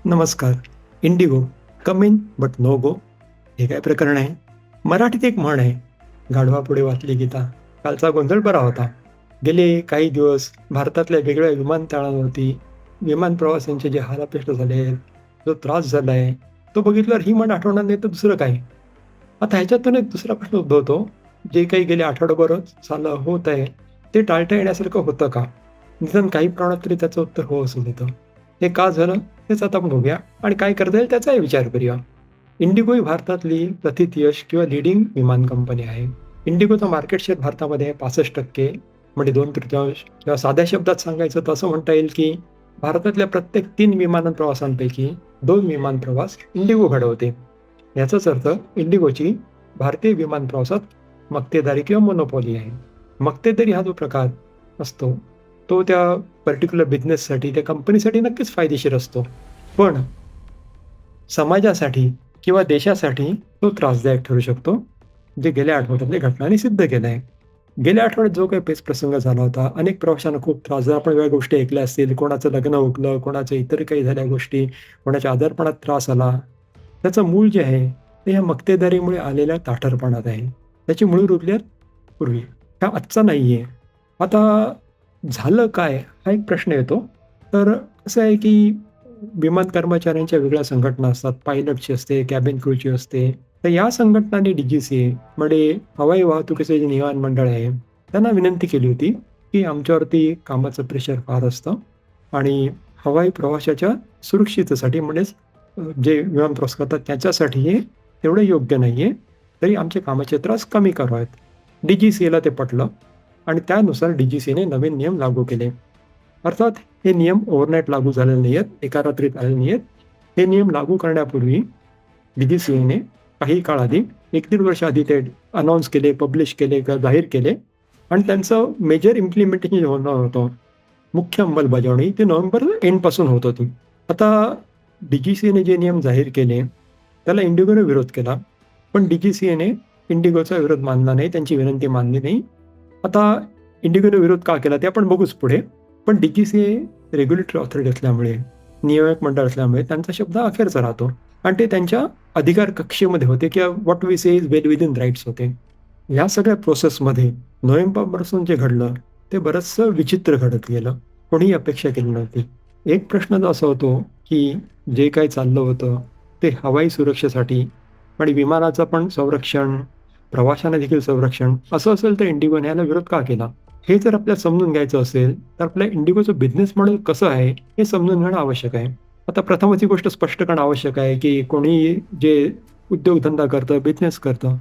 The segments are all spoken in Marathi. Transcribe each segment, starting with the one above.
नमस्कार. IndiGo come in but no go. हे काय प्रकरण आहे? मराठीत एक म्हण आहे, गाढवापुढे वाचली गीता. कालचा गोंधळ बरा होता. गेले काही दिवस भारतातल्या वेगवेगळ्या विमानतळांवरती विमान प्रवाशांचे जे हालापेष्ट झाले आहेत, जो त्रास झाला आहे, तो बघितल्यावर ही म्हण आठवणार नाही तर दुसरं काय? आता ह्याच्यातून एक दुसरा प्रश्न उद्भवतो, जे काही गेले आठवडाभर चालू होत आहे, ते टाळता येण्यासारखं होतं का? निदान काही प्रमाणात तरी त्याचं उत्तर हो असं देतं. हे का झालं? हेच आता आपण बघूया आणि काय करता येईल त्याचाही विचार करूया. इंडिगो ही भारतातली प्रथित यश किंवा लीडिंग विमान कंपनी आहे. इंडिगोचं मार्केट शेअर भारतामध्ये 65%, म्हणजे 2/3 किंवा साध्या शब्दात सांगायचं तर असं म्हणता येईल की भारतातल्या प्रत्येक 3 विमान प्रवासांपैकी 2 विमान प्रवास इंडिगो घडवते. याचाच अर्थ इंडिगोची भारतीय विमान प्रवासात मक्तेदारी किंवा मोनोपॉली आहे. मक्तेदारी हा जो प्रकार असतो, तो त्या पर्टिक्युलर बिझनेससाठी, त्या कंपनीसाठी नक्कीच फायदेशीर असतो. पण समाजासाठी किंवा देशासाठी तो त्रासदायक ठरू शकतो, जे गेल्या आठवड्यातल्या घटनांनी सिद्ध केलं आहे. गेल्या आठवड्यात जो काही पेच प्रसंग झाला होता, अनेक प्रवाशांना खूप त्रास झाला. आपण वेगळ्या गोष्टी ऐकल्या असतील, कोणाचं लग्न हुकलं, कोणाचं इतर काही झाल्या गोष्टी, कोणाच्या आजारपणात त्रास आला. त्याचं मूळ जे आहे, ते ह्या मक्तेदारीमुळे आलेल्या ताठरपणात आहे. त्याची मूळ रुजल्यात पूर्वी, हा आजचा नाही आहे. आता झालं काय? हा एक प्रश्न येतो. तर कसं आहे की विमान कर्मचाऱ्यांच्या वेगळ्या संघटना असतात. पायलटची असते, कॅबिन क्रूची असते. तर या संघटनांनी DGCA म्हणजे हवाई वाहतुकीचे जे नियमन मंडळ आहे, त्यांना विनंती केली होती, की आमच्यावरती कामाचं प्रेशर फार असतं आणि हवाई प्रवाशाच्या सुरक्षिततेसाठी म्हणजेच जे विमान प्रवास करतात त्याच्यासाठी हे तेवढं योग्य नाही आहे. तरी आमचे कामाचे त्रास कमी करावेत. DGCAला ते पटलं आणि त्यानुसार DGCAने नवीन नियम लागू केले. अर्थात हे नियम ओव्हरनाईट लागू झालेले नाही आहेत, एका रात्रीत आलेले नाही आहेत. हे नियम लागू करण्यापूर्वी DGCAने काही काळ आधी, 1-1.5 वर्ष आधी ते अनाउन्स केले, पब्लिश केले किंवा जाहीर केले आणि त्यांचं मेजर इम्प्लिमेंटेशन जे होणार होतं, मुख्य अंमलबजावणी ती नोव्हेंबर एंडपासून होत होती. आता DGCAने जे नियम जाहीर केले, त्याला इंडिगोने विरोध केला. पण DGCAने इंडिगोचा विरोध मानला नाही, त्यांची विनंती मानली नाही. आता इंडिगोने विरोध का केला ते आपण बघूच पुढे. पण DGCA रेग्युलेटरी ऑथॉरिटी असल्यामुळे, नियामक मंडळ असल्यामुळे त्यांचा शब्द अखेरचा राहतो आणि ते त्यांच्या अधिकार कक्षेमध्ये होते किंवा what we say is well within rights होते. या सगळ्या प्रोसेसमध्ये नोव्हेंबरपासून जे घडलं ते बरंचसं विचित्र घडत गेलं. कोणीही अपेक्षा केली नव्हती. एक प्रश्न जो असा होतो की जे काही चाललं होतं ते हवाई सुरक्षेसाठी आणि विमानाचं पण संरक्षण, प्रवाशांना देखील संरक्षण असं असेल तर इंडिगोने याला विरोध का केला? हे जर आपल्याला समजून घ्यायचं असेल तर आपल्या इंडिगोचं बिझनेस मॉडेल कसं आहे हे समजून घेणं आवश्यक आहे. आता प्रथमच ही गोष्ट स्पष्ट करणं आवश्यक आहे की कोणी जे उद्योगधंदा करतं, बिझनेस करतं,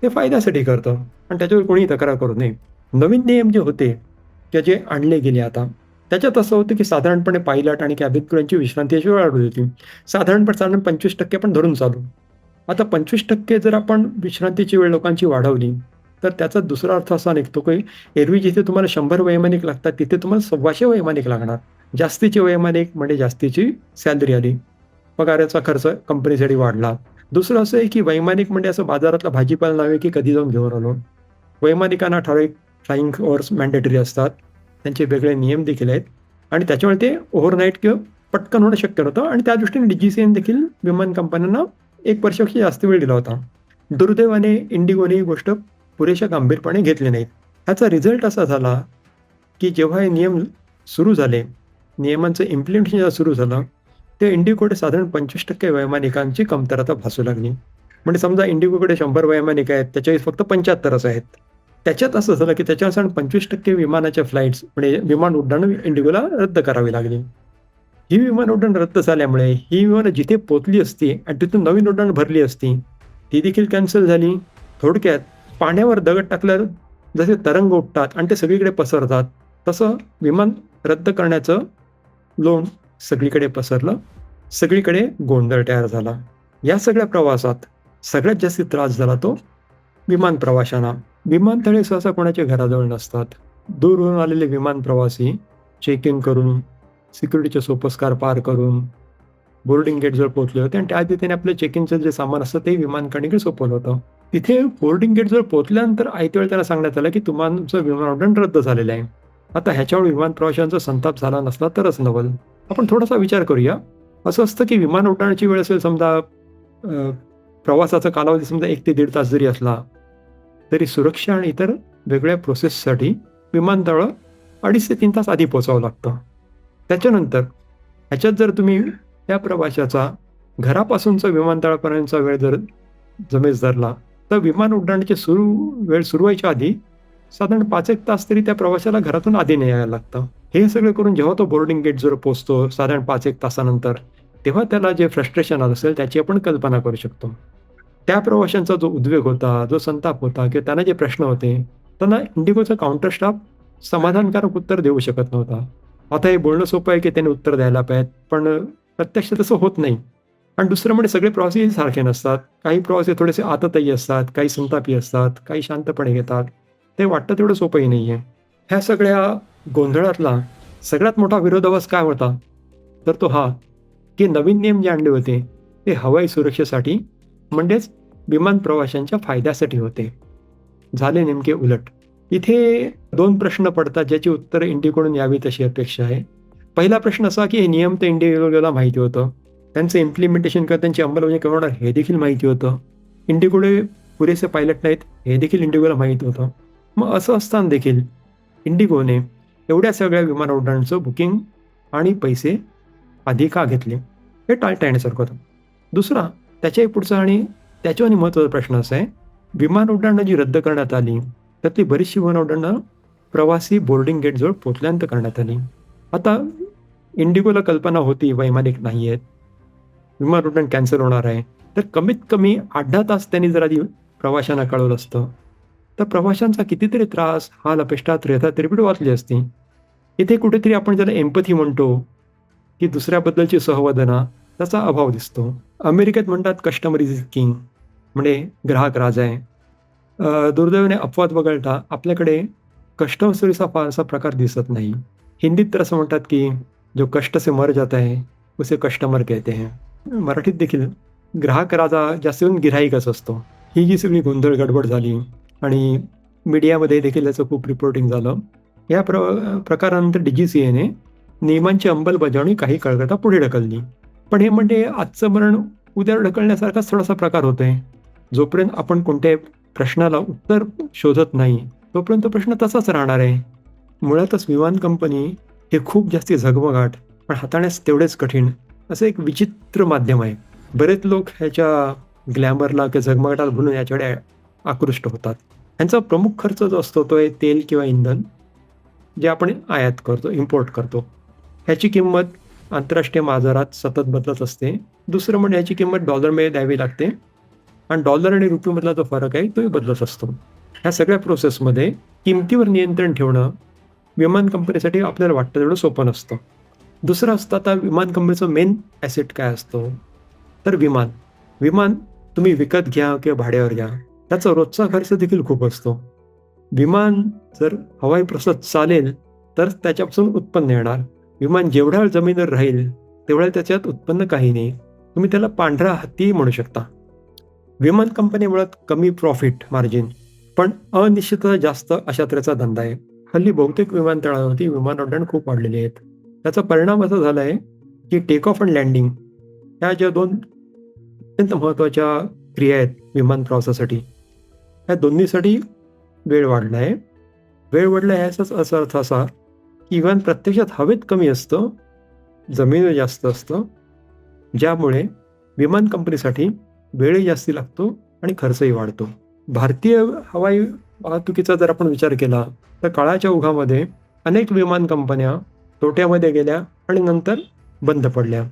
ते फायद्यासाठी करतं आणि त्याच्यावर कोणीही तक्रार करू नये. नवीन नियम जे होते, ते जे आणले गेले आता, त्याच्यात असं होतं की साधारणपणे पायलट आणि कॅबिन क्रू यांची विश्रांतीची वेळ वाढवली होती. साधारण 25% आपण धरून चालू. आता 25% जर आपण विश्रांतीची वेळ लोकांची वाढवली, तर त्याचा दुसरा अर्थ असा निघतो की एरवी जिथे तुम्हाला 100 वैमानिक लागतात, तिथे तुम्हाला 1,200 वैमानिक लागणार. जास्तीचे वैमानिक म्हणजे जास्तीची सॅलरी आली. पगाराचा खर्च कंपनीसाठी वाढला. दुसरं असं आहे की वैमानिक म्हणजे असं बाजारातला भाजीपाला नव्हे की कधी जाऊन घेऊन आलो. वैमानिकांना ठराविक फ्लाइंग अवर्स मॅन्डेटरी असतात. त्यांचे वेगळे नियम देखील आहेत आणि त्याच्यामुळे ते ओव्हरनाईट किंवा पटकन होणं शक्य नव्हतं आणि त्या दृष्टीने DGCAने देखील विमान कंपन्यांना 1 वर्षापेक्षा जास्त वेळ दिला होता. दुर्दैवाने इंडिगोने ही गोष्ट पुरेशा गंभीरपणे घेतली नाहीत. ह्याचा रिझल्ट असा झाला, की जेव्हा हे नियम सुरू झाले, नियमांचं इम्प्लिमेंटेशन जेव्हा सुरू झालं, ते इंडिगोकडे साधारण 25% वैमानिकांची कमतरता भासू लागली. म्हणजे समजा इंडिगोकडे 100 वैमानिक आहेत, त्याच्यावेळी फक्त 75च आहेत. त्याच्यात असं झालं, की त्याच्यानुसार 25% विमानाच्या फ्लाइट्स म्हणजे विमान उड्डाणं इंडिगोला रद्द करावी लागली. ही विमान उड्डाण रद्द झाल्यामुळे ही विमानं जिथे पोहोचली असती आणि तिथून नवीन उड्डाण भरली असती, ती देखील कॅन्सल झाली. थोडक्यात पाण्यावर दगड टाकल्यावर जसे तरंग उठतात आणि ते सगळीकडे पसरतात, तसं विमान रद्द करण्याचं लोण सगळीकडे पसरलं. सगळीकडे गोंधळ तयार झाला. या सगळ्या प्रवासात सगळ्यात जास्त त्रास झाला तो विमान प्रवाशांना. विमानतळे सहसा कोणाच्या घराजवळ नसतात. दूरवरून आलेले विमान प्रवासी चेक इन करून, सिक्युरिटीचे सोपस्कार पार करून, बोर्डिंग गेटजवळ पोहोचले होते आणि त्याआधी त्याने आपलं चेक इनचं जे सामान असतं ते विमानकडे सोपवलं होतं. तिथे बोर्डिंग गेटजवळ पोहोचल्यानंतर ऐन त्यांना सांगण्यात आलं की तुमचं विमान उड्डाण रद्द झालेलं आहे. आता ह्याच्यावर विमान प्रवाशांचा संताप झाला नसला तरच नवल. आपण थोडासा विचार करूया. असं असतं की विमान उड्डाणाची वेळ असेल समजा प्रवासाचा कालावधी समजा 1 ते 1.5 तास जरी असला, तरी सुरक्षा आणि इतर वेगळ्या प्रोसेससाठी विमानतळं 2.5 ते 3 तास आधी पोहोचावं लागतं. त्याच्यानंतर ह्याच्यात जर तुम्ही त्या प्रवाशाचा घरापासूनचा विमानतळापर्यंतचा वेळ जर जमेस धरला, तर विमान उड्डाणाची वेळ सुरू व्हायच्या आधी साधारण 5-1 तास तरी त्या प्रवाशाला घरातून आधी यायला लागतं. हे सगळं करून जेव्हा तो बोर्डिंग गेटजवळ पोहोचतो साधारण 5-1 तासानंतर, तेव्हा त्याला जे फ्रस्ट्रेशन आलं असेल त्याची आपण कल्पना करू शकतो. त्या प्रवाशांचा जो उद्वेग होता, जो संताप होता किंवा त्यांना जे प्रश्न होते, त्यांना इंडिगोचा काउंटर स्टाफ समाधानकारक उत्तर देऊ शकत नव्हता. आता हे बोलणं सोपं आहे की त्यांनी उत्तर द्यायला पाहिजेत, पण प्रत्यक्षात तसं होत नाही. आणि दुसरं म्हणजे सगळे प्रवासी सारखे नसतात. काही प्रवासी थोडेसे आततायी असतात, काही संतापी असतात, काही शांतपणे घेतात. ते वाटतं तेवढं सोपंही नाही आहे. ह्या सगळ्या गोंधळातला सगळ्यात मोठा विरोधाभास काय होता? तर तो हा, की नवीन नियम जे आणले होते, ते हवाई सुरक्षेसाठी म्हणजेच विमान प्रवाशांच्या फायद्यासाठी होते. झाले नेमके उलट. इथे 2 प्रश्न पडतात ज्याची उत्तरं इंडिगोकडून यावीत अशी अपेक्षा आहे. पहिला प्रश्न असा, की हे नियम तर इंडिगोला माहिती होतं. त्यांचं इम्प्लिमेंटेशन किंवा त्यांची अंमलबजावणी केव्हा होणार हे देखील माहिती होतं. इंडिगोकडे पुरेसे पायलट नाहीत हे देखील इंडिगोला माहीत होतं. मग असं असताना देखील इंडिगोने एवढ्या सगळ्या विमान उड्डाणांचं बुकिंग आणि पैसे आधी का घेतले? हे टाळण्यासारखं होतं. दुसरा त्याच्याही पुढचा आणि त्याच्याहून महत्त्वाचा प्रश्न असा आहे, विमान उड्डाणं जी रद्द करण्यात आली, त्यातली बरीचशी विमान उड्डाणं प्रवासी बोर्डिंग गेटजवळ पोहोचल्यानंतर करण्यात आली. आता इंडिगोला कल्पना होती वैमानिक नाही आहेत, विमान उड्डाण कॅन्सल होणार आहे, तर कमीत कमी 8-10 तास त्यांनी जर आधी प्रवाशांना कळवलं असतं, तर प्रवाशांचा कितीतरी त्रास, हाल, अपेष्टा, त्रेधा, तिरपीट वाचली असती. इथे कुठेतरी आपण ज्याला एम्पॅथी म्हणतो, की दुसऱ्याबद्दलची सहवेदना, त्याचा अभाव दिसतो. अमेरिकेत म्हणतात कस्टमर इज किंग, म्हणजे ग्राहक राजा आहे. दुर्दैवाने अपवाद वगळता आपल्याकडे कस्टमर सर्व्हिसचा फारसा प्रकार दिसत नाही. हिंदीत तर असं म्हणतात, की जो कष्ट से मर जाता है, उसे कस्टमर कहते हैं. मराठीत देखील ग्राहक राजा जास्त करून गिऱ्हाईकच असतो. ही जी सगळी गोंधळ गडबड झाली आणि मीडियामध्ये देखील याचं खूप रिपोर्टिंग झालं. या प्रकारानंतर DGCAने नियमांची अंमलबजावणी काही काळाकरता पुढे ढकलली. पण हे म्हणजे आजचं मरण उद्या ढकलण्यासारखाच थोडासा प्रकार होतोय. जोपर्यंत आपण कोणत्याही प्रश्नाला उत्तर शोधत नाही, तोपर्यंत प्रश्न तसाच राहणार आहे. मुळातच विमान कंपनी हे खूप जास्ती झगमगाट, पण हाताळण्यास तेवढेच कठीण असं एक विचित्र माध्यम आहे. बरेच लोक ह्याच्या ग्लॅमरला किंवा झगमगाटाला भुलून याच्याकडे आकृष्ट होतात. ह्यांचा प्रमुख खर्च जो असतो तो आहे तेल किंवा इंधन, जे आपण आयात करतो, इम्पोर्ट करतो. ह्याची किंमत आंतरराष्ट्रीय बाजारात सतत बदलत असते. दुसरं म्हणजे ह्याची किंमत डॉलरमध्ये द्यावी लागते आणि डॉलर आणि रुपीमधला जो फरक आहे तोही बदलत असतो. ह्या सगळ्या प्रोसेसमध्ये किमतीवर नियंत्रण ठेवणं विमान कंपनीसाठी आपल्याला वाटतं तेवढं सोपं नसतं. दुसरं असतं आता विमान कंपनीचं मेन ॲसेट काय असतो? तर विमान. विमान तुम्ही विकत घ्या किंवा भाड्यावर घ्या, त्याचा रोजचा खर्च देखील खूप असतो. विमान जर हवाई प्रवासात चालेल तर त्याच्यापासून उत्पन्न येणार. विमान जेवढा वेळ जमिनीवर राहील तेवढ्या त्याच्यात उत्पन्न काही नाही. तुम्ही त्याला पांढरा हत्तीही म्हणू शकता. विमान कंपनी मुळात कमी प्रॉफिट मार्जिन, पण अनिश्चितता जास्त अशा तऱ्हेचा धंदा आहे. हल्ली बहुतेक विमानतळांवरती विमान उड्डाण खूप वाढलेली आहेत. त्याचा परिणाम असा झाला आहे की टेक ऑफ आणि लँडिंग ह्या ज्या 2 अत्यंत महत्त्वाच्या क्रिया आहेत विमान प्रवासासाठी, ह्या दोन्हीसाठी वेळ वाढला आहे. वेळ वाढला याचाच असा अर्थ असा की विमान प्रत्यक्षात हवेत कमी असतं, जमिनीवर जास्त असतं, ज्यामुळे विमान कंपनीसाठी वेळही जास्ती लागतो आणि खर्चही वाढतो. भारतीय हवाई वाहतुकीचा जर आपण विचार केला तर काळाच्या ओघामध्ये अनेक विमान कंपन्या तोट्यामध्ये गेल्या आणि नंतर बंद पडल्या.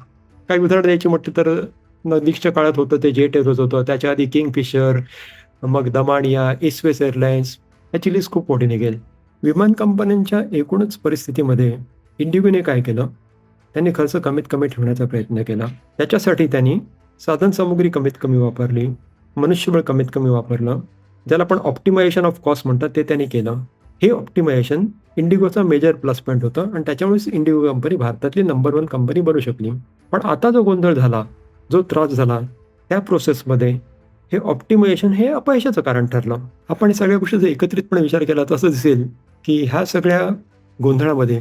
काही उदाहरण द्यायची म्हटलं तर नजीकच्या काळात होतं ते जेट एअरवेज होतं, त्याच्या आधी किंगफिशर, मग दमानिया, ईस्टवेस्ट एअरलाइन्स, याची लिस्ट खूप मोठी निघेल. विमान कंपन्यांच्या एकूणच परिस्थितीमध्ये इंडिगोने काय केलं? त्यांनी खर्च कमीत कमी ठेवण्याचा प्रयत्न केला. त्याच्यासाठी त्यांनी साधनसामुग्री कमीत कमी वापरली, मनुष्यबळ कमीत कमी वापरलं, ज्याला आपण ऑप्टिमायझेशन ऑफ कॉस्ट म्हणतात ते त्यांनी केलं. हे ऑप्टिमायझेशन इंडिगोचा मेजर प्लस पॉईंट होतं आणि त्याच्यामुळेच इंडिगो कंपनी भारतातली नंबर 1 कंपनी बनू शकली. पण आता जो गोंधळ झाला, जो त्रास झाला, त्या प्रोसेसमध्ये हे ऑप्टिमायझेशन हे अपयशाचं कारण ठरलं. आपण सगळ्या गोष्टी जर एकत्रितपणे विचार केला तर असं दिसेल की ह्या सगळ्या गोंधळामध्ये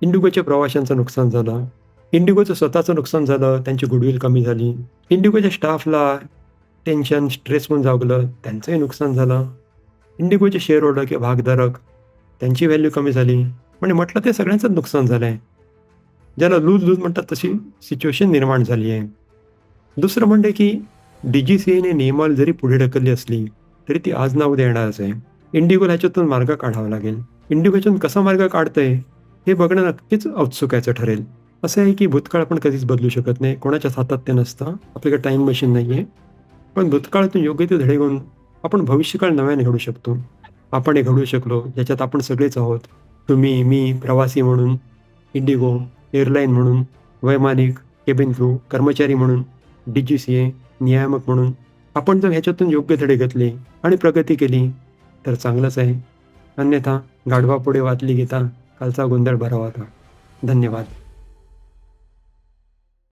इंडिगोच्या प्रवाशांचं नुकसान झालं, इंडिगोचं स्वतःचं नुकसान झालं, त्यांची गुडविल कमी झाली. इंडिगोच्या स्टाफला टेन्शन, स्ट्रेस होऊन जागलं, त्यांचंही नुकसान झालं. इंडिगोचे शेअर होल्डर किंवा भागधारक, त्यांची व्हॅल्यू कमी झाली. म्हणजे म्हटलं ते सगळ्यांचंच नुकसान झालं आहे. ज्याला लूज-लूज म्हणतात तशी सिच्युएशन निर्माण झाली आहे. दुसरं म्हणजे की डी-जी-सी-एने नियमावली जरी पुढे ढकलली असली, तरी ती आज ना उद्या येणारच आहे. इंडिगोला ह्याच्यातून मार्ग काढावा लागेल. इंडिगो ह्याच्यातून कसा मार्ग काढतंय, हे बघणं नक्कीच औत्सुक्याचं ठरेल. असं आहे की भूतकाळ आपण कधीच बदलू शकत नाही. कोणाच्याच हातात ते नसतं. आपल्याकडे टाईम मशीन नाही आहे. पण भूतकाळातून योग्य ते धडे घेऊन आपण भविष्यकाळ नव्याने घडवू शकतो. आपण हे घडवू शकलो, याच्यात आपण सगळेच आहोत. तुम्ही, मी, प्रवासी म्हणून, इंडिगो, एअरलाईन म्हणून, वैमानिक, केबिन क्रू, कर्मचारी म्हणून, डी-जी-सी-ए, नियामक म्हणून. आपण जर ह्याच्यातून योग्य धडे घेतले आणि प्रगती केली, तर चांगलंच आहे. अन्यथा गाढवापुढे वाचली गीता, कालचा गोंधळ बरा होता. धन्यवाद.